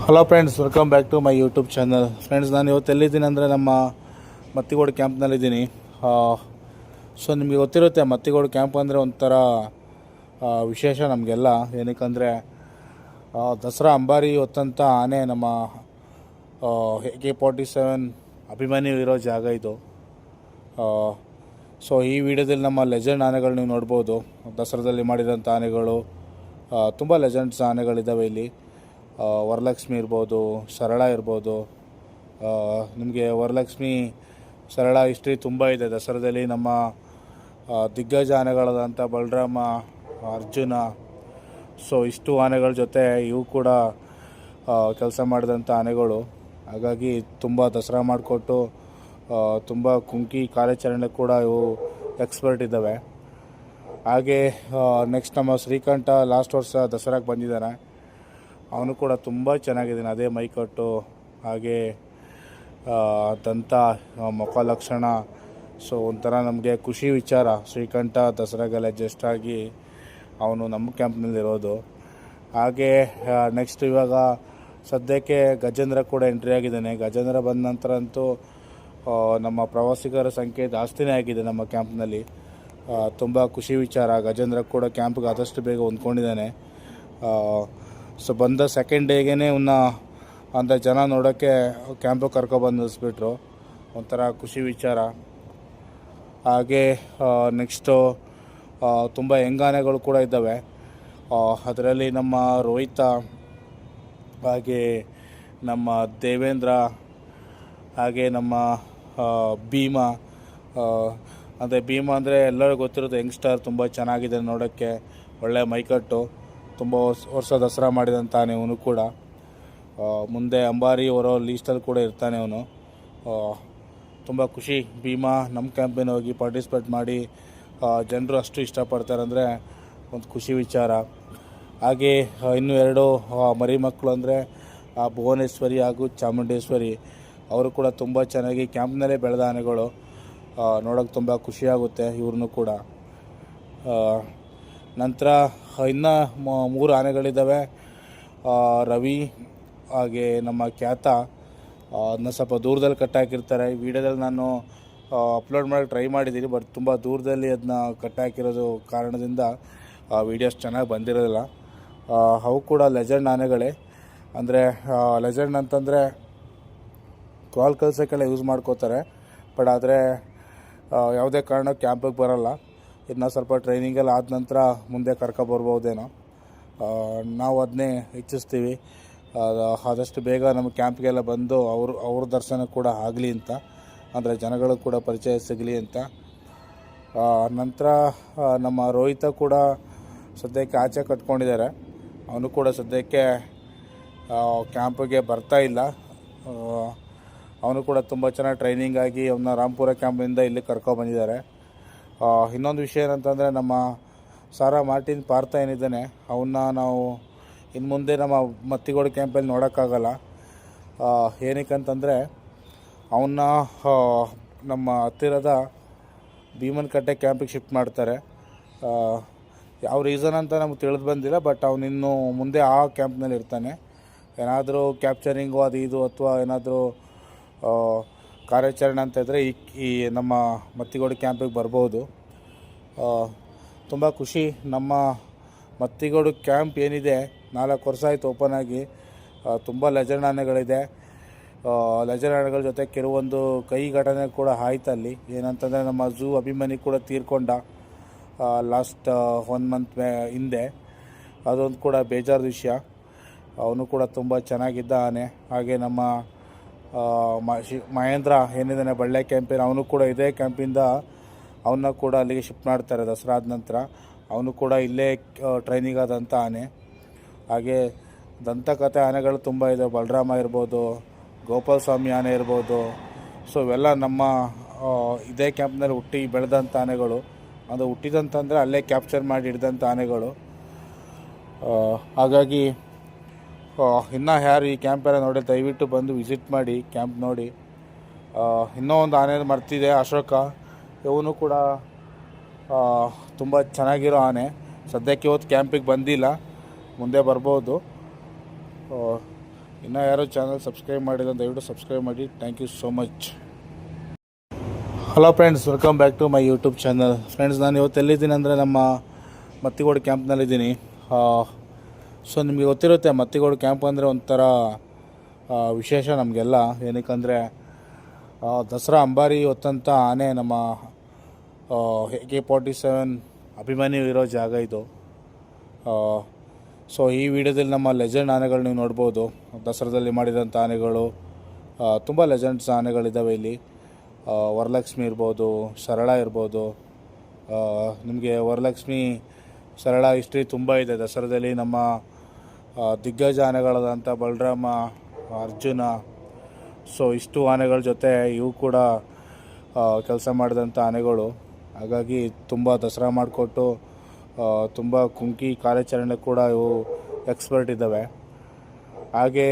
Hello friends, welcome back to my YouTube channel. Friends, ನಾನು ಇವತ್ತು ಎಲ್ಲಿದ್ದೀನಿ ಅಂದರೆ ನಮ್ಮ ಮತ್ತಿಗೋಡು ಕ್ಯಾಂಪ್ನಲ್ಲಿದ್ದೀನಿ. ಸೊ ನಿಮಗೆ ಗೊತ್ತಿರುತ್ತೆ, ಮತ್ತಿಗೋಡು ಕ್ಯಾಂಪ್ ಅಂದರೆ ಒಂಥರ ವಿಶೇಷ ನಮಗೆಲ್ಲ. ಏನಕ್ಕಂದರೆ ದಸರಾ ಅಂಬಾರಿ ಹೊತ್ತಂಥ ಆನೆ ನಮ್ಮ AK-47 ಅಭಿಮಾನಿ ಇರೋ ಜಾಗ ಇದು. ಸೊ ಈ ವಿಡಿಯೋದಲ್ಲಿ ನಮ್ಮ ಲೆಜೆಂಡ್ ಆನೆಗಳು ನೀವು ನೋಡ್ಬೋದು. ದಸರಾದಲ್ಲಿ ಮಾಡಿರೋಂಥ ಆನೆಗಳು ತುಂಬ ಲೆಜೆಂಡ್ಸ್ ಆನೆಗಳಿದ್ದಾವೆ ಇಲ್ಲಿ. ವರಲಕ್ಷ್ಮಿ ಇರ್ಬೋದು, ಸರಳ ಇರ್ಬೋದು. ನಿಮಗೆ ವರಲಕ್ಷ್ಮಿ ಸರಳ ಹಿಸ್ಟ್ರಿ ತುಂಬ ಇದೆ. ದಸರಾದಲ್ಲಿ ನಮ್ಮ ದಿಗ್ಗಜ ಆನೆಗಳಾದಂಥ ಬಲರಾಮ, ಅರ್ಜುನ, ಸೊ ಇಷ್ಟು ಆನೆಗಳ ಜೊತೆ ಇವು ಕೂಡ ಕೆಲಸ ಮಾಡಿದಂಥ ಆನೆಗಳು. ಹಾಗಾಗಿ ತುಂಬ ದಸರಾ ಮಾಡಿಕೊಟ್ಟು ತುಂಬ ಕುಂಕಿ ಕಾರ್ಯಾಚರಣೆ ಕೂಡ ಇವು ಎಕ್ಸ್ಪರ್ಟ್ ಇದ್ದಾವೆ. ಹಾಗೆ ನೆಕ್ಸ್ಟ್ ನಮ್ಮ ಶ್ರೀಕಂಠ ಲಾಸ್ಟ್ ವರ್ಷ ದಸರಾಗೆ ಬಂದಿದ್ದಾನೆ. ಅವನು ಕೂಡ ತುಂಬ ಚೆನ್ನಾಗಿದ್ದಾನೆ. ಅದೇ ಮೈಕಟ್ಟು, ಹಾಗೆ ದಂತ, ಮುಖ ಲಕ್ಷಣ. ಸೊ ಒಂಥರ ನಮಗೆ ಖುಷಿ ವಿಚಾರ. ಶ್ರೀಕಂಠ ದಸರಾಗೆಲ್ಲ ಅಡ್ಜಸ್ಟ್ ಆಗಿ ಅವನು ನಮ್ಮ ಕ್ಯಾಂಪ್ನಲ್ಲಿರೋದು. ಹಾಗೆ ನೆಕ್ಸ್ಟ್ ಇವಾಗ ಸದ್ಯಕ್ಕೆ ಗಜೇಂದ್ರ ಕೂಡ ಎಂಟ್ರಿ ಆಗಿದ್ದಾನೆ. ಗಜೇಂದ್ರ ಬಂದ ನಂತರ ಅಂತೂ ನಮ್ಮ ಪ್ರವಾಸಿಗರ ಸಂಖ್ಯೆ ಜಾಸ್ತಿನೇ ಆಗಿದೆ ನಮ್ಮ ಕ್ಯಾಂಪ್ನಲ್ಲಿ. ತುಂಬ ಖುಷಿ ವಿಚಾರ. ಗಜೇಂದ್ರ ಕೂಡ ಕ್ಯಾಂಪ್ಗೆ ಆದಷ್ಟು ಬೇಗ ಹೊಂದ್ಕೊಂಡಿದ್ದಾನೆ. ಸೊ ಬಂದ ಸೆಕೆಂಡ್ ಡೇಗೇ ಅಂದರೆ ಜನ ನೋಡೋಕ್ಕೆ ಕ್ಯಾಂಪಿಗೆ ಕರ್ಕೊಬಂದು ನಿಲ್ಲಿಸ್ಬಿಟ್ರು. ಒಂಥರ ಖುಷಿ ವಿಚಾರ. ಹಾಗೆ ನೆಕ್ಸ್ಟು ತುಂಬ ಹೆಂಗಾನೆಗಳು ಕೂಡ ಇದ್ದಾವೆ. ಅದರಲ್ಲಿ ನಮ್ಮ ರೋಹಿತ, ಹಾಗೆ ನಮ್ಮ ದೇವೇಂದ್ರ, ಹಾಗೆ ನಮ್ಮ ಭೀಮ. ಅಂದರೆ ಭೀಮ ಅಂದರೆ ಎಲ್ಲರಿಗೂ ಗೊತ್ತಿರೋದು, ಯಂಗ್ಸ್ಟರ್, ತುಂಬ ಚೆನ್ನಾಗಿದೆ ನೋಡೋಕ್ಕೆ, ಒಳ್ಳೆಯ ಮೈಕಟ್ಟು, ತುಂಬ ವರ್ಷ ದಸರಾ ಮಾಡಿದಂತಾನೆ ಇವನು ಕೂಡ. ಮುಂದೆ ಅಂಬಾರಿ ಹೊರೋ ಲೀಸ್ಟಲ್ಲಿ ಕೂಡ ಇರ್ತಾನೆ ಅವನು. ತುಂಬ ಖುಷಿ. ಭೀಮಾ ನಮ್ಮ ಕ್ಯಾಂಪಿನ ಹೋಗಿ ಪಾರ್ಟಿಸಿಪೇಟ್ ಮಾಡಿ ಜನರು ಅಷ್ಟು ಇಷ್ಟಪಡ್ತಾರೆ ಅಂದರೆ ಒಂದು ಖುಷಿ ವಿಚಾರ. ಹಾಗೆ ಇನ್ನೂ ಎರಡು ಮರಿ ಮಕ್ಕಳು ಅಂದರೆ ಭುವನೇಶ್ವರಿ ಹಾಗೂ ಚಾಮುಂಡೇಶ್ವರಿ. ಅವರು ಕೂಡ ತುಂಬ ಚೆನ್ನಾಗಿ ಕ್ಯಾಂಪ್ನಲ್ಲೇ ಬೆಳೆದ ಆನೆಗಳು. ನೋಡೋಕ್ಕೆ ತುಂಬ ಖುಷಿಯಾಗುತ್ತೆ ಇವ್ರನ್ನೂ ಕೂಡ. ನಂತರ ಇನ್ನು 3 ಆನೆಗಳಿದ್ದಾವೆ. ರವಿ, ಹಾಗೆ ನಮ್ಮ ಖ್ಯಾತ. ಅದನ್ನ ಸ್ವಲ್ಪ ದೂರದಲ್ಲಿ ಕಟ್ಟಾಕಿರ್ತಾರೆ. ಈ ವಿಡಿಯೋದಲ್ಲಿ ನಾನು ಅಪ್ಲೋಡ್ ಮಾಡೋಕ್ಕೆ ಟ್ರೈ ಮಾಡಿದ್ದೀನಿ, ಬಟ್ ತುಂಬ ದೂರದಲ್ಲಿ ಅದನ್ನ ಕಟ್ಟಾಕಿರೋದು ಕಾರಣದಿಂದ ವೀಡಿಯೋಸ್ ಚೆನ್ನಾಗಿ ಬಂದಿರೋದಿಲ್ಲ. ಅವು ಕೂಡ ಲೆಜೆಂಡ್ ಆನೆಗಳೇ. ಅಂದರೆ ಲೆಜೆಂಡ್ ಅಂತಂದರೆ ಕಾಲ್ ಕಲ್ಸೋಕ್ಕೆಲ್ಲ ಯೂಸ್ ಮಾಡ್ಕೋತಾರೆ, ಬಟ್ ಆದರೆ ಯಾವುದೇ ಕಾರಣಕ್ಕೆ ಕ್ಯಾಂಪಿಗೆ ಬರೋಲ್ಲ. ಇನ್ನು ಸ್ವಲ್ಪ ಟ್ರೈನಿಂಗೆಲ್ಲ ಆದ ನಂತರ ಮುಂದೆ ಕರ್ಕೊಬರ್ಬೋದೇನೋ. ನಾವು ಅದನ್ನೇ ಇಚ್ಛಿಸ್ತೀವಿ. ಆದಷ್ಟು ಬೇಗ ನಮ್ಮ ಕ್ಯಾಂಪ್ಗೆಲ್ಲ ಬಂದು ಅವ್ರ ದರ್ಶನ ಕೂಡ ಆಗಲಿ ಅಂತ, ಅಂದರೆ ಜನಗಳು ಕೂಡ ಪರಿಚಯ ಸಿಗಲಿ ಅಂತ. ನಂತರ ನಮ್ಮ ರೋಹಿತ ಕೂಡ ಸದ್ಯಕ್ಕೆ ಆಚೆ ಕಟ್ಕೊಂಡಿದ್ದಾರೆ. ಅವನು ಕೂಡ ಸದ್ಯಕ್ಕೆ ಕ್ಯಾಂಪಿಗೆ ಬರ್ತಾ ಇಲ್ಲ. ಅವನು ಕೂಡ ತುಂಬ ಚೆನ್ನಾಗಿ ಟ್ರೈನಿಂಗ್ ಆಗಿ ಅವನ್ನ ರಾಂಪುರ ಕ್ಯಾಂಪಿನಿಂದ ಇಲ್ಲಿ ಕರ್ಕೊಬಂದಿದ್ದಾರೆ. ಇನ್ನೊಂದು ವಿಷಯ ಏನಂತಂದರೆ, ನಮ್ಮ ಸಾರಾ ಮಾರ್ಟಿನ್ ಪಾರ್ಥ ಏನಿದ್ದಾನೆ, ಅವನ್ನ ನಾವು ಇನ್ನು ಮುಂದೆ ನಮ್ಮ ಮತ್ತಿಗೋಡು ಕ್ಯಾಂಪಲ್ಲಿ ನೋಡೋಕ್ಕಾಗಲ್ಲ. ಏನಕ್ಕಂತಂದರೆ ಅವನ್ನ ನಮ್ಮ ಹತ್ತಿರದ ಭೀಮನಕಟ್ಟೆ ಕ್ಯಾಂಪಿಗೆ ಶಿಫ್ಟ್ ಮಾಡ್ತಾರೆ. ಯಾವ ರೀಸನ್ ಅಂತ ನಮಗೆ ತಿಳಿದು ಬಂದಿಲ್ಲ, ಬಟ್ ಅವನಿನ್ನು ಮುಂದೆ ಆ ಕ್ಯಾಂಪ್ನಲ್ಲಿ ಇರ್ತಾನೆ. ಏನಾದರೂ ಕ್ಯಾಪ್ಚರಿಂಗು ಅದು ಇದು ಅಥವಾ ಏನಾದರೂ ಕಾರ್ಯಾಚರಣೆ ಅಂತ ಇದ್ದರೆ ಈ ನಮ್ಮ ಮತ್ತಿಗೋಡು ಕ್ಯಾಂಪಿಗೆ ಬರ್ಬೋದು. ತುಂಬ ಖುಷಿ. ನಮ್ಮ ಮತ್ತಿಗೋಡು ಕ್ಯಾಂಪ್ ಏನಿದೆ 4 ವರ್ಷ ಆಯಿತು ಓಪನ್ ಆಗಿ. ತುಂಬ ಲೆಜೆಂಡ್ ಆನೆಗಳಿದೆ. ಲೆಜೆಂಡ್ ಆನೆಗಳ ಜೊತೆ ಕೆಲವೊಂದು ಕೈ ಘಟನೆ ಕೂಡ ಆಯ್ತು ಅಲ್ಲಿ. ಏನಂತಂದರೆ ನಮ್ಮ ಝೂ ಅಭಿಮಾನಿ ಕೂಡ ತೀರ್ಕೊಂಡ ಲಾಸ್ಟ್ 1 ಮಂತ್ ಹಿಂದೆ. ಅದೊಂದು ಕೂಡ ಬೇಜಾರು ವಿಷಯ. ಅವನು ಕೂಡ ತುಂಬ ಚೆನ್ನಾಗಿದ್ದ ಆನೆ. ಹಾಗೆ ನಮ್ಮ ಮಹೇಂದ್ರ ಏನಿದ್ದಾನೆ ಬಳ್ಳೆ ಕ್ಯಾಂಪಿನ, ಅವನು ಕೂಡ ಇದೇ ಕ್ಯಾಂಪಿಂದ ಅವನ್ನ ಕೂಡ ಅಲ್ಲಿಗೆ ಶಿಫ್ಟ್ ಮಾಡ್ತಾರೆ ದಸರಾ ಆದ ನಂತರ. ಅವನು ಕೂಡ ಇಲ್ಲೇ ಟ್ರೈನಿಂಗ್ ಆದಂಥ ಆನೆ. ಹಾಗೆ ದಂತಕಥೆ ಆನೆಗಳು ತುಂಬ ಇದೆ. ಬಲರಾಮ ಇರ್ಬೋದು, ಗೋಪಾಲ ಸ್ವಾಮಿ ಆನೆ ಇರ್ಬೋದು. ಸೊ ಇವೆಲ್ಲ ನಮ್ಮ ಇದೇ ಕ್ಯಾಂಪ್ನಲ್ಲಿ ಹುಟ್ಟಿ ಬೆಳೆದಂಥ ಆನೆಗಳು. ಅದು ಹುಟ್ಟಿದಂತಂದರೆ ಅಲ್ಲೇ ಕ್ಯಾಪ್ಚರ್ ಮಾಡಿ ಹಿಡ್ದಂಥ ಆನೆಗಳು. ಹಾಗಾಗಿ ಇನ್ನೂ ಯಾರು ಈ ಕ್ಯಾಂಪೆಲ್ಲ ನೋಡಿ ದಯವಿಟ್ಟು ಬಂದು ವಿಸಿಟ್ ಮಾಡಿ, ಕ್ಯಾಂಪ್ ನೋಡಿ. ಇನ್ನೂ ಒಂದು ಆನೆ ಮರ್ತಿದೆ, ಅಶೋಕ. ಇವನು ಕೂಡ ತುಂಬ ಚೆನ್ನಾಗಿರೋ ಆನೆ. ಸದ್ಯಕ್ಕೆ ಇವತ್ತು ಕ್ಯಾಂಪಿಗೆ ಬಂದಿಲ್ಲ, ಮುಂದೆ ಬರ್ಬೋದು. ಇನ್ನೂ ಯಾರೋ ಚಾನಲ್ ಸಬ್ಸ್ಕ್ರೈಬ್ ಮಾಡಿಲ್ಲ ದಯವಿಟ್ಟು ಸಬ್ಸ್ಕ್ರೈಬ್ ಮಾಡಿ. Thank you so much. Hello friends, welcome back to my YouTube channel. Friends, ನಾನು ಇವತ್ತು ಎಲ್ಲಿದ್ದೀನಿ ಅಂದರೆ ನಮ್ಮ ಮತ್ತಿಗೋಡು ಕ್ಯಾಂಪ್ನಲ್ಲಿದ್ದೀನಿ. ಸೊ ನಿಮಗೆ ಗೊತ್ತಿರುತ್ತೆ, ಮತ್ತಿಗೋಡು ಕ್ಯಾಂಪ್ ಅಂದರೆ ಒಂಥರ ವಿಶೇಷ ನಮಗೆಲ್ಲ. ಏನಕ್ಕಂದರೆ ದಸರಾ ಅಂಬಾರಿ ಹೊತ್ತಂಥ ಆನೆ ನಮ್ಮ AK-47 ಅಭಿಮನ್ಯು ಇರೋ ಜಾಗ ಇದು. ಸೊ ಈ ವಿಡಿಯೋದಲ್ಲಿ ನಮ್ಮ ಲೆಜೆಂಡ್ ಆನೆಗಳು ನೀವು ನೋಡ್ಬೋದು. ದಸರಾದಲ್ಲಿ ಮಾಡಿರೋಂಥ ಆನೆಗಳು ತುಂಬ ಲೆಜೆಂಡ್ಸ್ ಆನೆಗಳಿದ್ದಾವೆ ಇಲ್ಲಿ. ವರಲಕ್ಷ್ಮಿ ಇರ್ಬೋದು, ಸರಳ ಇರ್ಬೋದು. ನಿಮಗೆ ವರಲಕ್ಷ್ಮಿ ಸರಳ ಹಿಸ್ಟ್ರಿ ತುಂಬ ಇದೆ. ದಸರಾದಲ್ಲಿ ನಮ್ಮ ದಿಗ್ಗಜ ಆನೆಗಳಾದಂಥ ಬಲರಾಮ, ಅರ್ಜುನ, ಸೊ ಇಷ್ಟು ಆನೆಗಳ ಜೊತೆ ಇವು ಕೂಡ ಕೆಲಸ ಮಾಡಿದಂಥ ಆನೆಗಳು. ಹಾಗಾಗಿ ತುಂಬ ದಸರಾ ಮಾಡಿಕೊಟ್ಟು ತುಂಬ ಕುಂಕಿ ಕಾರ್ಯಾಚರಣೆ ಕೂಡ ಇವು ಎಕ್ಸ್ಪರ್ಟ್ ಇದ್ದಾವೆ. ಹಾಗೆ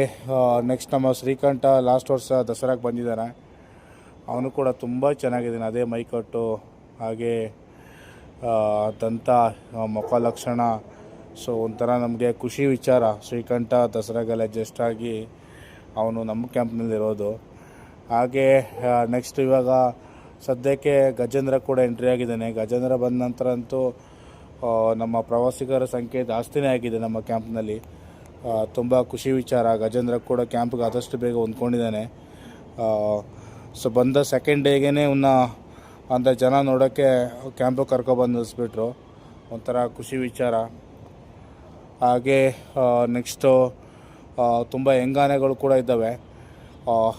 ನೆಕ್ಸ್ಟ್ ನಮ್ಮ ಶ್ರೀಕಂಠ ಲಾಸ್ಟ್ ವರ್ಷ ದಸರಾಗೆ ಬಂದಿದ್ದಾನೆ. ಅವನು ಕೂಡ ತುಂಬ ಚೆನ್ನಾಗಿದ್ದಾನೆ. ಅದೇ ಮೈಕಟ್ಟು, ಹಾಗೆ ದಂತ, ಮುಖ ಲಕ್ಷಣ. ಸೊ ಒಂಥರ ನಮಗೆ ಖುಷಿ ವಿಚಾರ. ಶ್ರೀಕಂಠ ದಸರಾಗೆಲ್ಲ ಜಸ್ಟ್ ಆಗಿ ಅವನು ನಮ್ಮ ಕ್ಯಾಂಪ್ನಲ್ಲಿರೋದು. ಹಾಗೆ ನೆಕ್ಸ್ಟ್ ಇವಾಗ ಸದ್ಯಕ್ಕೆ ಗಜೇಂದ್ರ ಕೂಡ ಎಂಟ್ರಿ ಆಗಿದ್ದಾನೆ. ಗಜೇಂದ್ರ ಬಂದ ನಂತರ ಅಂತೂ ನಮ್ಮ ಪ್ರವಾಸಿಗರ ಸಂಖ್ಯೆ ಜಾಸ್ತಿನೇ ಆಗಿದೆ ನಮ್ಮ ಕ್ಯಾಂಪ್ನಲ್ಲಿ. ತುಂಬ ಖುಷಿ ವಿಚಾರ. ಗಜೇಂದ್ರ ಕೂಡ ಕ್ಯಾಂಪ್ಗೆ ಆದಷ್ಟು ಬೇಗ ಹೊಂದ್ಕೊಂಡಿದ್ದಾನೆ. ಸೊ ಬಂದ ಸೆಕೆಂಡ್ ಡೇಗೇ ಅಂತ ಜನ ನೋಡೋಕ್ಕೆ ಕ್ಯಾಂಪಿಗೆ ಕರ್ಕೊಬಂದು ನಿಲ್ಲಿಸ್ಬಿಟ್ರು. ಒಂಥರ ಖುಷಿ ವಿಚಾರ. ಹಾಗೆ ನೆಕ್ಸ್ಟು ತುಂಬ ಹೆಂಗಾನೆಗಳು ಕೂಡ ಇದ್ದಾವೆ.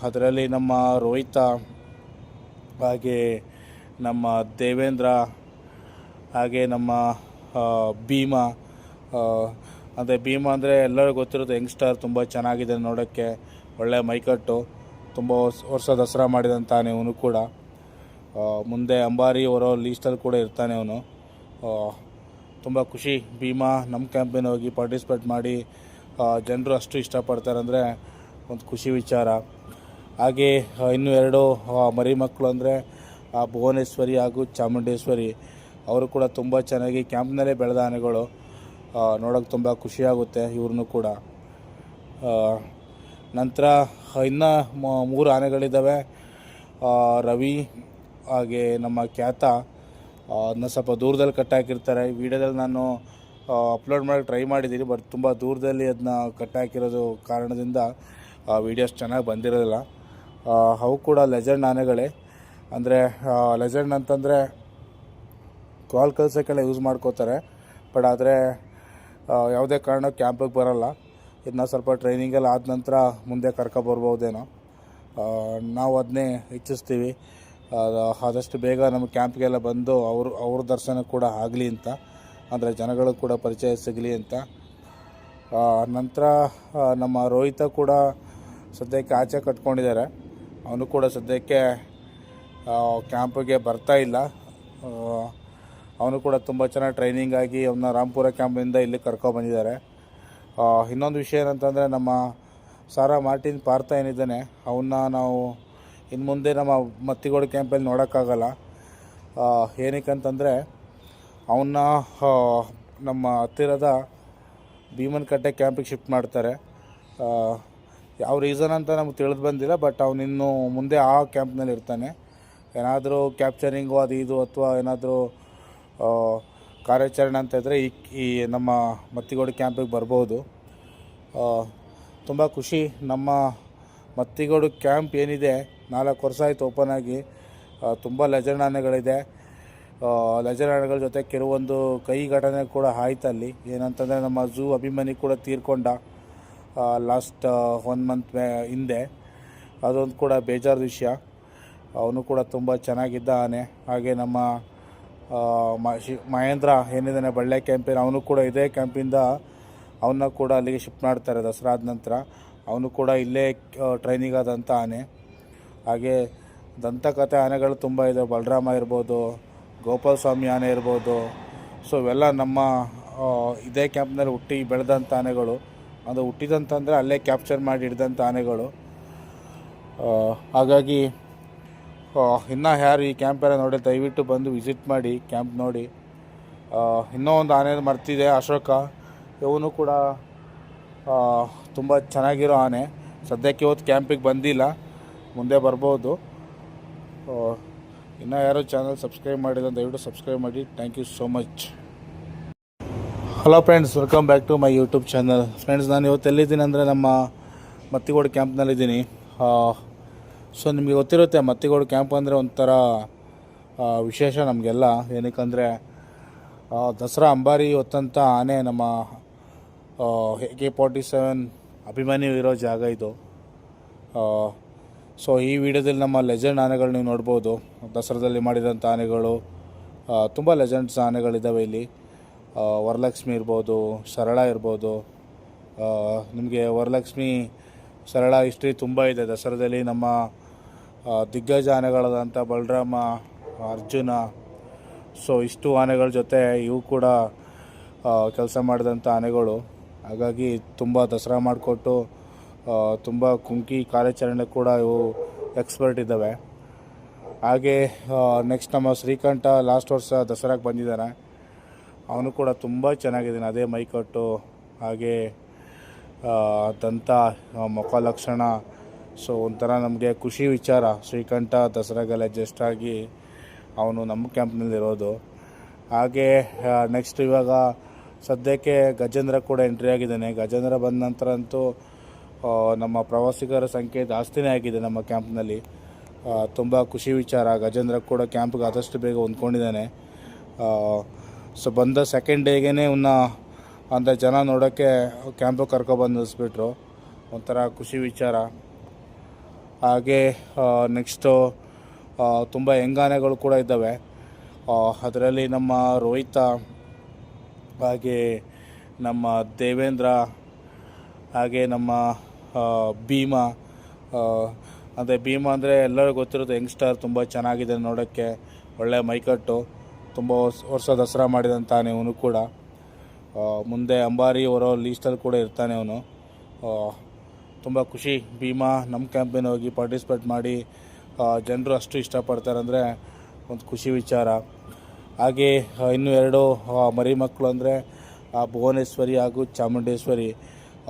ಅದರಲ್ಲಿ ನಮ್ಮ ರೋಹಿತ, ಹಾಗೆ ನಮ್ಮ ದೇವೇಂದ್ರ, ಹಾಗೆ ನಮ್ಮ ಭೀಮ. ಅಂದರೆ ಭೀಮ ಅಂದರೆ ಎಲ್ಲರಿಗೂ ಗೊತ್ತಿರೋದು, ಯಂಗ್ಸ್ಟರ್, ತುಂಬ ಚೆನ್ನಾಗಿದೆ ನೋಡೋಕ್ಕೆ, ಒಳ್ಳೆಯ ಮೈಕಟ್ಟು, ತುಂಬ ವರ್ಷ ದಸರಾ ಮಾಡಿದಂತಾನೆ ಅವನು ಕೂಡ. ಮುಂದೆ ಅಂಬಾರಿ ಹೊರೋ ಲೀಸ್ಟಲ್ಲಿ ಕೂಡ ಇರ್ತಾನೆ ಅವನು. ತುಂಬ ಖುಷಿ. ಭೀಮ ನಮ್ಮ ಕ್ಯಾಂಪಿನ ಹೋಗಿ ಪಾರ್ಟಿಸಿಪೇಟ್ ಮಾಡಿ ಜನರು ಅಷ್ಟು ಇಷ್ಟಪಡ್ತಾರೆ ಅಂದರೆ ಒಂದು ಖುಷಿ ವಿಚಾರ. ಹಾಗೆ ಇನ್ನೂ ಎರಡು ಮರಿ ಮಕ್ಕಳು ಅಂದರೆ ಭುವನೇಶ್ವರಿ ಹಾಗೂ ಚಾಮುಂಡೇಶ್ವರಿ. ಅವರು ಕೂಡ ತುಂಬ ಚೆನ್ನಾಗಿ ಕ್ಯಾಂಪ್ನಲ್ಲೇ ಬೆಳೆದ ಆನೆಗಳು. ನೋಡೋಕ್ಕೆ ತುಂಬ ಖುಷಿಯಾಗುತ್ತೆ ಇವ್ರನ್ನೂ ಕೂಡ. ನಂತರ ಇನ್ನೂ 3 ಆನೆಗಳಿದ್ದಾವೆ. ರವಿ, ಹಾಗೆ ನಮ್ಮ ಖ್ಯಾತ. ಅದನ್ನ ಸ್ವಲ್ಪ ದೂರದಲ್ಲಿ ಕಟ್ಟಾಕಿರ್ತಾರೆ. ಈ ವಿಡಿಯೋದಲ್ಲಿ ನಾನು ಅಪ್ಲೋಡ್ ಮಾಡೋಕ್ಕೆ ಟ್ರೈ ಮಾಡಿದ್ದೀನಿ, ಬಟ್ ತುಂಬ ದೂರದಲ್ಲಿ ಅದನ್ನ ಕಟ್ಟಾಕಿರೋದು ಕಾರಣದಿಂದ ವೀಡಿಯೋಸ್ ಚೆನ್ನಾಗಿ ಬಂದಿರೋದಿಲ್ಲ. ಅವು ಕೂಡ ಲೆಜೆಂಡ್ ಆನೆಗಳೇ. ಅಂದರೆ ಲೆಜೆಂಡ್ ಅಂತಂದರೆ ಕಾಲ್ ಕಲ್ಸೋಕ್ಕೆಲ್ಲ ಯೂಸ್ ಮಾಡ್ಕೋತಾರೆ, ಬಟ್ ಆದರೆ ಯಾವುದೇ ಕಾರಣಕ್ಕೆ ಕ್ಯಾಂಪಿಗೆ ಬರೋಲ್ಲ. ಇದನ್ನ ಸ್ವಲ್ಪ ಟ್ರೈನಿಂಗೆಲ್ಲ ಆದ ನಂತರ ಮುಂದೆ ಕರ್ಕೊಬರ್ಬೋದೇನೋ. ನಾವು ಅದನ್ನೇ ಇಚ್ಛಿಸ್ತೀವಿ. ಆದಷ್ಟು ಬೇಗ ನಮ್ಮ ಕ್ಯಾಂಪ್ಗೆಲ್ಲ ಬಂದು ಅವ್ರ ದರ್ಶನ ಕೂಡ ಆಗಲಿ ಅಂತ, ಅಂದರೆ ಜನಗಳು ಕೂಡ ಪರಿಚಯ ಸಿಗಲಿ ಅಂತ. ನಂತರ ನಮ್ಮ ರೋಹಿತ ಕೂಡ ಸದ್ಯಕ್ಕೆ ಆಚೆ ಕಟ್ಕೊಂಡಿದ್ದಾರೆ. ಅವನು ಕೂಡ ಸದ್ಯಕ್ಕೆ ಕ್ಯಾಂಪಿಗೆ ಬರ್ತಾ ಇಲ್ಲ. ಅವನು ಕೂಡ ತುಂಬ ಚೆನ್ನಾಗಿ ಟ್ರೈನಿಂಗ್ ಆಗಿ ಅವನ್ನ ರಾಂಪುರ ಕ್ಯಾಂಪಿಂದ ಇಲ್ಲಿ ಕರ್ಕೊಬಂದಿದ್ದಾರೆ. ಇನ್ನೊಂದು ವಿಷಯ ಏನಂತಂದರೆ, ನಮ್ಮ ಸಾರಾ ಮಾರ್ಟಿನ್ ಪಾರ್ಥ ಏನಿದ್ದಾನೆ, ಅವನ್ನ ನಾವು ಇನ್ನು ಮುಂದೆ ನಮ್ಮ ಮತ್ತಿಗೋಡು ಕ್ಯಾಂಪಲ್ಲಿ ನೋಡೋಕ್ಕಾಗಲ್ಲ. ಏನಕ್ಕಂತಂದರೆ ಅವನ್ನ ನಮ್ಮ ಹತ್ತಿರದ ಭೀಮನಕಟ್ಟೆ ಕ್ಯಾಂಪಿಗೆ ಶಿಫ್ಟ್ ಮಾಡ್ತಾರೆ. ಯಾವ ರೀಸನ್ ಅಂತ ನಮ್ಗೆ ತಿಳಿದು ಬಂದಿಲ್ಲ, ಬಟ್ ಅವನಿನ್ನು ಮುಂದೆ ಆ ಕ್ಯಾಂಪ್ನಲ್ಲಿ ಇರ್ತಾನೆ. ಏನಾದರೂ ಕ್ಯಾಪ್ಚರಿಂಗು ಅದು ಇದು ಅಥವಾ ಏನಾದರೂ ಕಾರ್ಯಾಚರಣೆ ಅಂತ ಇದ್ದರೆ ಈ ನಮ್ಮ ಮತ್ತಿಗೋಡು ಕ್ಯಾಂಪಿಗೆ ಬರ್ಬೋದು. ತುಂಬ ಖುಷಿ. ನಮ್ಮ ಮತ್ತಿಗೋಡು ಕ್ಯಾಂಪ್ ಏನಿದೆ 4 ವರ್ಷ ಆಯಿತು ಓಪನ್ ಆಗಿ. ತುಂಬ ಲೆಜೆಂಡ್ ಆನೆಗಳಿದೆ. ಲೆಜೆಂಡ್ ಆನೆಗಳ ಜೊತೆ ಕೆಲವೊಂದು ಕೈ ಘಟನೆ ಕೂಡ ಆಯ್ತು ಅಲ್ಲಿ. ಏನಂತಂದರೆ ನಮ್ಮ ಝೂ ಅಭಿಮಾನಿ ಕೂಡ ತೀರ್ಕೊಂಡ ಲಾಸ್ಟ್ 1 ಮಂತ್ ಹಿಂದೆ. ಅದೊಂದು ಕೂಡ ಬೇಜಾರು ವಿಷಯ. ಅವನು ಕೂಡ ತುಂಬ ಚೆನ್ನಾಗಿದ್ದ ಆನೆ. ಹಾಗೆ ನಮ್ಮ ಮಹೇಂದ್ರ ಏನಿದ್ದಾನೆ ಬಳ್ಳೆ ಕ್ಯಾಂಪಿನ, ಅವನು ಕೂಡ ಇದೇ ಕ್ಯಾಂಪಿಂದ ಅವನ್ನ ಕೂಡ ಅಲ್ಲಿಗೆ ಶಿಫ್ಟ್ ಮಾಡ್ತಾರೆ ದಸರಾ ಆದ ನಂತರ. ಅವನು ಕೂಡ ಇಲ್ಲೇ ಟ್ರೈನಿಂಗ್ ಆದಂಥ ಆನೆ. ಹಾಗೆ ದಂತಕಥೆ ಆನೆಗಳು ತುಂಬ ಇದೆ. ಬಲರಾಮ ಇರ್ಬೋದು, ಗೋಪಾಲ ಸ್ವಾಮಿ ಆನೆ ಇರ್ಬೋದು. ಸೊ ಇವೆಲ್ಲ ನಮ್ಮ ಇದೇ ಕ್ಯಾಂಪ್ನಲ್ಲಿ ಹುಟ್ಟಿ ಬೆಳೆದಂಥ ಆನೆಗಳು. ಅದು ಹುಟ್ಟಿದಂತಂದರೆ ಅಲ್ಲೇ ಕ್ಯಾಪ್ಚರ್ ಮಾಡಿ ಹಿಡ್ದಂಥ ಆನೆಗಳು. ಹಾಗಾಗಿ ಇನ್ನೂ ಯಾರು ಈ ಕ್ಯಾಂಪೆಲ್ಲ ನೋಡಿ ದಯವಿಟ್ಟು ಬಂದು ವಿಸಿಟ್ ಮಾಡಿ, ಕ್ಯಾಂಪ್ ನೋಡಿ. ಇನ್ನೂ ಒಂದು ಆನೆ ಮರ್ತಿದೆ, ಅಶೋಕ. ಇವನು ಕೂಡ ತುಂಬ ಚೆನ್ನಾಗಿರೋ ಆನೆ. ಸದ್ಯಕ್ಕೆ ಇವತ್ತು ಕ್ಯಾಂಪಿಗೆ ಬಂದಿಲ್ಲ, ಮುಂದೆ ಬರ್ಬೋದು. ಇನ್ನೂ ಯಾರು ಚಾನಲ್ ಸಬ್ಸ್ಕ್ರೈಬ್ ಮಾಡಿಲ್ಲ ದಯವಿಟ್ಟು ಸಬ್ಸ್ಕ್ರೈಬ್ ಮಾಡಿ. Thank you so much. Hello friends, welcome back to my YouTube channel. Friends, ನಾನು ಇವತ್ತು ಎಲ್ಲಿದ್ದೀನಿ ಅಂದರೆ ನಮ್ಮ ಮತ್ತಿಗೋಡು ಕ್ಯಾಂಪ್ನಲ್ಲಿದ್ದೀನಿ. ಸೊ ನಿಮಗೆ ಗೊತ್ತಿರುತ್ತೆ, ಮತ್ತಿಗೋಡು ಕ್ಯಾಂಪ್ ಅಂದರೆ ಒಂಥರ ವಿಶೇಷ ನಮಗೆಲ್ಲ. ಏನಕ್ಕಂದರೆ ದಸರಾ ಅಂಬಾರಿ ಹೊತ್ತಂಥ ಆನೆ ನಮ್ಮ AK-47 ಅಭಿಮಾನಿ ಇರೋ ಜಾಗ ಇದು. ಸೊ ಈ ವಿಡಿಯೋದಲ್ಲಿ ನಮ್ಮ ಲೆಜೆಂಡ್ ಆನೆಗಳು ನೀವು ನೋಡ್ಬೋದು. ದಸರಾದಲ್ಲಿ ಮಾಡಿರೋಂಥ ಆನೆಗಳು ತುಂಬ ಲೆಜೆಂಡ್ಸ್ ಆನೆಗಳಿದ್ದಾವೆ ಇಲ್ಲಿ. ವರಲಕ್ಷ್ಮಿ ಇರ್ಬೋದು, ಸರಳ ಇರ್ಬೋದು. ನಿಮಗೆ ವರಲಕ್ಷ್ಮಿ ಸರಳ ಹಿಸ್ಟ್ರಿ ತುಂಬ ಇದೆ. ದಸರಾದಲ್ಲಿ ನಮ್ಮ ದಿಗ್ಗಜ ಆನೆಗಳಾದಂಥ ಬಲರಾಮ, ಅರ್ಜುನ, ಸೊ ಇಷ್ಟು ಆನೆಗಳ ಜೊತೆ ಇವು ಕೂಡ ಕೆಲಸ ಮಾಡಿದಂಥ ಆನೆಗಳು. ಹಾಗಾಗಿ ತುಂಬ ದಸರಾ ಮಾಡಿಕೊಟ್ಟು ತುಂಬ ಕುಂಕಿ ಕಾರ್ಯಾಚರಣೆ ಕೂಡ ಇವು ಎಕ್ಸ್ಪರ್ಟ್ ಇದ್ದಾವೆ. ಹಾಗೆ ನೆಕ್ಸ್ಟ್ ನಮ್ಮ ಶ್ರೀಕಂಠ ಲಾಸ್ಟ್ ವರ್ಷ ದಸರಾಗೆ ಬಂದಿದ್ದಾನೆ. ಅವನು ಕೂಡ ತುಂಬ ಚೆನ್ನಾಗಿದ್ದಾನೆ. ಅದೇ ಮೈಕಟ್ಟು, ಹಾಗೆ ದಂತ, ಮುಖ ಲಕ್ಷಣ. ಸೊ ಒಂಥರ ನಮಗೆ ಖುಷಿ ವಿಚಾರ. ಶ್ರೀಕಂಠ ದಸರಾಗೆಲ್ಲ ಜಸ್ಟ್ ಆಗಿ ಅವನು ನಮ್ಮ ಕ್ಯಾಂಪ್ನಲ್ಲಿರೋದು. ಹಾಗೆ ನೆಕ್ಸ್ಟ್ ಇವಾಗ ಸದ್ಯಕ್ಕೆ ಗಜೇಂದ್ರ ಕೂಡ ಎಂಟ್ರಿ ಆಗಿದ್ದಾನೆ. ಗಜೇಂದ್ರ ಬಂದ ನಂತರ ಅಂತೂ ನಮ್ಮ ಪ್ರವಾಸಿಗರ ಸಂಖ್ಯೆ ಜಾಸ್ತಿನೇ ಆಗಿದೆ ನಮ್ಮ ಕ್ಯಾಂಪ್ನಲ್ಲಿ. ತುಂಬ ಖುಷಿ ವಿಚಾರ. ಗಜೇಂದ್ರ ಕೂಡ ಕ್ಯಾಂಪ್ಗೆ ಆದಷ್ಟು ಬೇಗ ಹೊಂದ್ಕೊಂಡಿದ್ದಾನೆ. ಸೊ ಬಂದ ಸೆಕೆಂಡ್ ಡೇಗೇ ಅಂದರೆ ಜನ ನೋಡೋಕ್ಕೆ ಕ್ಯಾಂಪಿಗೆ ಕರ್ಕೊಬಂದು ನಿಲ್ಲಿಸ್ಬಿಟ್ರು. ಒಂಥರ ಖುಷಿ ವಿಚಾರ. ಹಾಗೆ ನೆಕ್ಸ್ಟು ತುಂಬ ಹೆಂಗಾನೆಗಳು ಕೂಡ ಇದ್ದಾವೆ. ಅದರಲ್ಲಿ ನಮ್ಮ ರೋಹಿತ, ಹಾಗೆ ನಮ್ಮ ದೇವೇಂದ್ರ, ಹಾಗೆ ನಮ್ಮ ಭೀಮ. ಅಂದರೆ ಭೀಮ ಅಂದರೆ ಎಲ್ಲರಿಗೂ ಗೊತ್ತಿರುತ್ತೆ, ಯಂಗ್ಸ್ಟರ್, ತುಂಬ ಚೆನ್ನಾಗಿದೆ ನೋಡೋಕ್ಕೆ, ಒಳ್ಳೆ ಮೈಕಟ್ಟು, ತುಂಬ ವರ್ಷ ದಸರಾ ಮಾಡಿದಂತಾನೆ ಅವನು ಕೂಡ. ಮುಂದೆ ಅಂಬಾರಿ ಹೊರೋ ಲೀಸ್ಟಲ್ಲಿ ಕೂಡ ಇರ್ತಾನೆ ಅವನು. ತುಂಬ ಖುಷಿ. ಭೀಮ ನಮ್ಮ ಕ್ಯಾಂಪಿನ ಹೋಗಿ ಪಾರ್ಟಿಸಿಪೇಟ್ ಮಾಡಿ ಜನರು ಅಷ್ಟು ಇಷ್ಟಪಡ್ತಾರೆ ಅಂದರೆ ಒಂದು ಖುಷಿ ವಿಚಾರ. ಹಾಗೆ ಇನ್ನೂ 2 ಮರಿ ಮಕ್ಕಳು ಅಂದರೆ ಭುವನೇಶ್ವರಿ ಹಾಗೂ ಚಾಮುಂಡೇಶ್ವರಿ.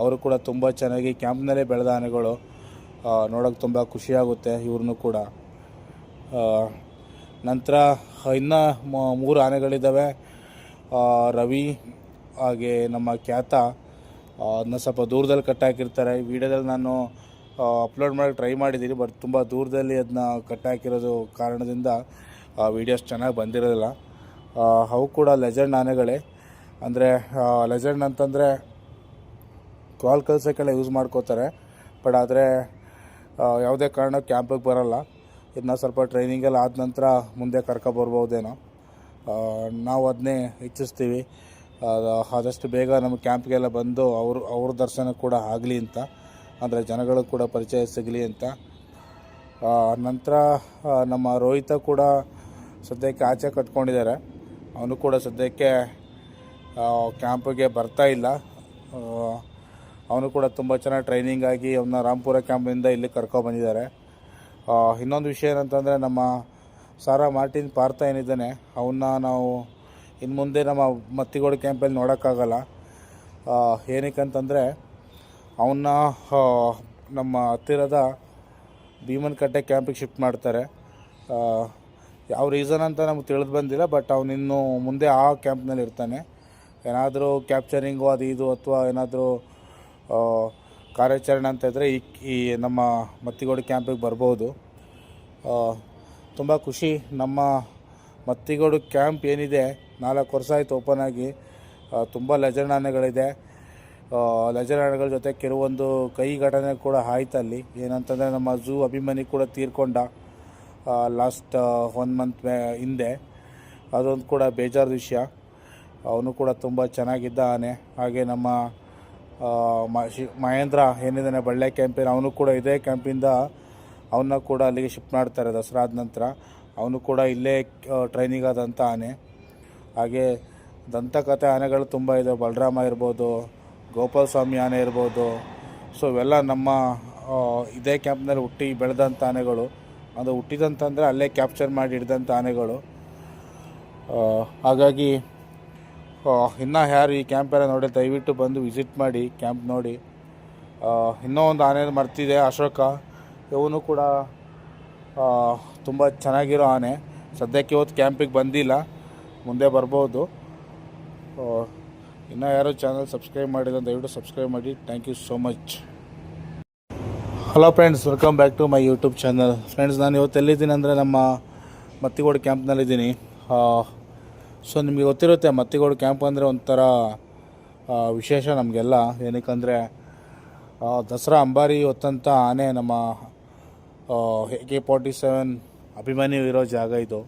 ಅವರು ಕೂಡ ತುಂಬ ಚೆನ್ನಾಗಿ ಕ್ಯಾಂಪ್ನಲ್ಲೇ ಬೆಳೆದ ಆನೆಗಳು. ನೋಡೋಕ್ಕೆ ತುಂಬ ಖುಷಿಯಾಗುತ್ತೆ ಇವ್ರನ್ನೂ ಕೂಡ. ನಂತರ ಇನ್ನೂ 3 ಆನೆಗಳಿದ್ದಾವೆ. ರವಿ, ಹಾಗೆ ನಮ್ಮ ಖ್ಯಾತ. ಅದನ್ನ ಸ್ವಲ್ಪ ದೂರದಲ್ಲಿ ಕಟ್ಟಾಕಿರ್ತಾರೆ. ಈ ವಿಡಿಯೋದಲ್ಲಿ ನಾನು ಅಪ್ಲೋಡ್ ಮಾಡೋಕ್ಕೆ ಟ್ರೈ ಮಾಡಿದ್ದೀನಿ, ಬಟ್ ತುಂಬ ದೂರದಲ್ಲಿ ಅದನ್ನ ಕಟ್ಟಾಕಿರೋದು ಕಾರಣದಿಂದ ವೀಡಿಯೋಸ್ ಚೆನ್ನಾಗಿ ಬಂದಿರೋದಿಲ್ಲ. ಅವು ಕೂಡ ಲೆಜೆಂಡ್ ಆನೆಗಳೇ. ಅಂದರೆ ಲೆಜೆಂಡ್ ಅಂತಂದರೆ ಕಾಲ್ ಕಲ್ಸೋಕ್ಕೆಲ್ಲ ಯೂಸ್ ಮಾಡ್ಕೋತಾರೆ, ಬಟ್ ಆದರೆ ಯಾವುದೇ ಕಾರಣಕ್ಕೆ ಕ್ಯಾಂಪಿಗೆ ಬರೋಲ್ಲ. ಇದನ್ನ ಸ್ವಲ್ಪ ಟ್ರೈನಿಂಗೆಲ್ಲ ಆದ ನಂತರ ಮುಂದೆ ಕರ್ಕೊಬರ್ಬೋದೇನೋ. ನಾವು ಅದನ್ನೇ ಇಚ್ಛಿಸ್ತೀವಿ. ಆದಷ್ಟು ಬೇಗ ನಮ್ಮ ಕ್ಯಾಂಪ್ಗೆಲ್ಲ ಬಂದು ಅವ್ರ ದರ್ಶನ ಕೂಡ ಆಗಲಿ ಅಂತ, ಅಂದರೆ ಜನಗಳು ಕೂಡ ಪರಿಚಯ ಸಿಗಲಿ ಅಂತ. ನಂತರ ನಮ್ಮ ರೋಹಿತ ಕೂಡ ಸದ್ಯಕ್ಕೆ ಆಚೆ ಕಟ್ಕೊಂಡಿದ್ದಾರೆ. ಅವನು ಕೂಡ ಸದ್ಯಕ್ಕೆ ಕ್ಯಾಂಪಿಗೆ ಬರ್ತಾ ಇಲ್ಲ. ಅವನು ಕೂಡ ತುಂಬ ಚೆನ್ನಾಗಿ ಟ್ರೈನಿಂಗ್ ಆಗಿ ಅವನ್ನ ರಾಂಪುರ ಕ್ಯಾಂಪಿಂದ ಇಲ್ಲಿ ಕರ್ಕೊಬಂದಿದ್ದಾರೆ. ಇನ್ನೊಂದು ವಿಷಯ ಏನಂತಂದರೆ ನಮ್ಮ ಸಾರಾ ಮಾರ್ಟಿನ್ ಪಾರ್ಥ ಏನಿದ್ದಾನೆ, ಅವನ್ನ ನಾವು ಇನ್ನು ಮುಂದೆ ನಮ್ಮ ಮತ್ತಿಗೋಡು ಕ್ಯಾಂಪಲ್ಲಿ ನೋಡೋಕ್ಕಾಗಲ್ಲ. ಏನಕ್ಕಂತಂದರೆ ಅವನ್ನ ನಮ್ಮ ಹತ್ತಿರದ ಭೀಮನಕಟ್ಟೆ ಕ್ಯಾಂಪಿಗೆ ಶಿಫ್ಟ್ ಮಾಡ್ತಾರೆ. ಯಾವ ರೀಸನ್ ಅಂತ ನಮ್ಗೆ ತಿಳಿದು ಬಂದಿಲ್ಲ, ಬಟ್ ಅವನಿನ್ನು ಮುಂದೆ ಆ ಕ್ಯಾಂಪ್ನಲ್ಲಿ ಇರ್ತಾನೆ. ಏನಾದರೂ ಕ್ಯಾಪ್ಚರಿಂಗು ಅದು ಇದು ಅಥವಾ ಏನಾದರೂ ಕಾರ್ಯಾಚರಣೆ ಅಂತ ಇದ್ದರೆ ಈ ನಮ್ಮ ಮತ್ತಿಗೋಡು ಕ್ಯಾಂಪಿಗೆ ಬರ್ಬೋದು. ತುಂಬ ಖುಷಿ. ನಮ್ಮ ಮತ್ತಿಗೋಡು ಕ್ಯಾಂಪ್ ಏನಿದೆ 4 ವರ್ಷ ಆಯಿತು ಓಪನ್ ಆಗಿ. ತುಂಬ ಲೆಜೆಂಡ್ ಆನೆಗಳಿದೆ. ಲೆಜೆಂಡ್ ಆನೆಗಳ ಜೊತೆ ಕೆಲವೊಂದು ಕೈ ಘಟನೆ ಕೂಡ ಆಯ್ತು ಅಲ್ಲಿ. ಏನಂತಂದರೆ ನಮ್ಮ ಝೂ ಅಭಿಮಾನಿ ಕೂಡ ತೀರ್ಕೊಂಡ ಲಾಸ್ಟ್ 1 ಮಂತ್ ಹಿಂದೆ. ಅದೊಂದು ಕೂಡ ಬೇಜಾರು ವಿಷಯ. ಅವನು ಕೂಡ ತುಂಬ ಚೆನ್ನಾಗಿದ್ದ ಆನೆ. ಹಾಗೆ ನಮ್ಮ ಮಹೇಂದ್ರ ಏನಿದ್ದಾನೆ ಬಳ್ಳೆ ಕ್ಯಾಂಪಿನ, ಅವನು ಕೂಡ ಇದೇ ಕ್ಯಾಂಪಿಂದ ಅವನ್ನ ಕೂಡ ಅಲ್ಲಿಗೆ ಶಿಫ್ಟ್ ಮಾಡ್ತಾರೆ ದಸರಾ ಆದ ನಂತರ. ಅವನು ಕೂಡ ಇಲ್ಲೇ ಟ್ರೈನಿಂಗ್ ಆದಂಥ ಆನೆ. ಹಾಗೆ ದಂತಕಥೆ ಆನೆಗಳು ತುಂಬ ಇದೆ. ಬಲರಾಮ ಇರ್ಬೋದು, ಗೋಪಾಲ ಸ್ವಾಮಿ ಆನೆ ಇರ್ಬೋದು. ಸೊ ಇವೆಲ್ಲ ನಮ್ಮ ಇದೇ ಕ್ಯಾಂಪ್ನಲ್ಲಿ ಹುಟ್ಟಿ ಬೆಳೆದಂಥ ಆನೆಗಳು. ಅದು ಹುಟ್ಟಿದಂತಂದರೆ ಅಲ್ಲೇ ಕ್ಯಾಪ್ಚರ್ ಮಾಡಿ ಹಿಡ್ದಂಥ ಆನೆಗಳು. ಹಾಗಾಗಿ ಇನ್ನೂ ಯಾರು ಈ ಕ್ಯಾಂಪೆಲ್ಲ ನೋಡಿ ದಯವಿಟ್ಟು ಬಂದು ವಿಸಿಟ್ ಮಾಡಿ, ಕ್ಯಾಂಪ್ ನೋಡಿ. ಇನ್ನೂ ಒಂದು ಆನೆ ಮರ್ತಿದೆ ಅಶೋಕ. ಇವನು ಕೂಡ ತುಂಬ ಚೆನ್ನಾಗಿರೋ ಆನೆ. ಸದ್ಯಕ್ಕೆ ಇವತ್ತು ಕ್ಯಾಂಪಿಗೆ ಬಂದಿಲ್ಲ, ಮುಂದೆ ಬರ್ಬೋದು. ಇನ್ನೂ ಯಾರು ಚಾನಲ್ ಸಬ್ಸ್ಕ್ರೈಬ್ ಮಾಡಿದ್ರೆ ದಯವಿಟ್ಟು ಸಬ್ಸ್ಕ್ರೈಬ್ ಮಾಡಿ. Thank you so much. Hello friends, welcome back to my YouTube channel. Friends, ನಾನು ಇವತ್ತು ಎಲ್ಲಿದ್ದೀನಿ ಅಂದರೆ ನಮ್ಮ ಮತ್ತಿಗೋಡು ಕ್ಯಾಂಪ್ನಲ್ಲಿದ್ದೀನಿ. ಸೊ ನಿಮಗೆ ಗೊತ್ತಿರುತ್ತೆ, ಮತ್ತಿಗೋಡು ಕ್ಯಾಂಪ್ ಅಂದರೆ ಒಂಥರ ವಿಶೇಷ ನಮಗೆಲ್ಲ. ಏನಕ್ಕಂದರೆ ದಸರಾ ಅಂಬಾರಿ ಹೊತ್ತಂಥ ಆನೆ ನಮ್ಮ AK-47 ಅಭಿಮನ್ಯು ಇರೋ ಜಾಗ ಇದು.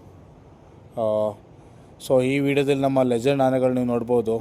ಸೊ ಈ ವಿಡಿಯೋದಲ್ಲಿ ನಮ್ಮ ಲೆಜೆಂಡ್ ಆನೆಗಳು ನೀವು ನೋಡ್ಬೋದು.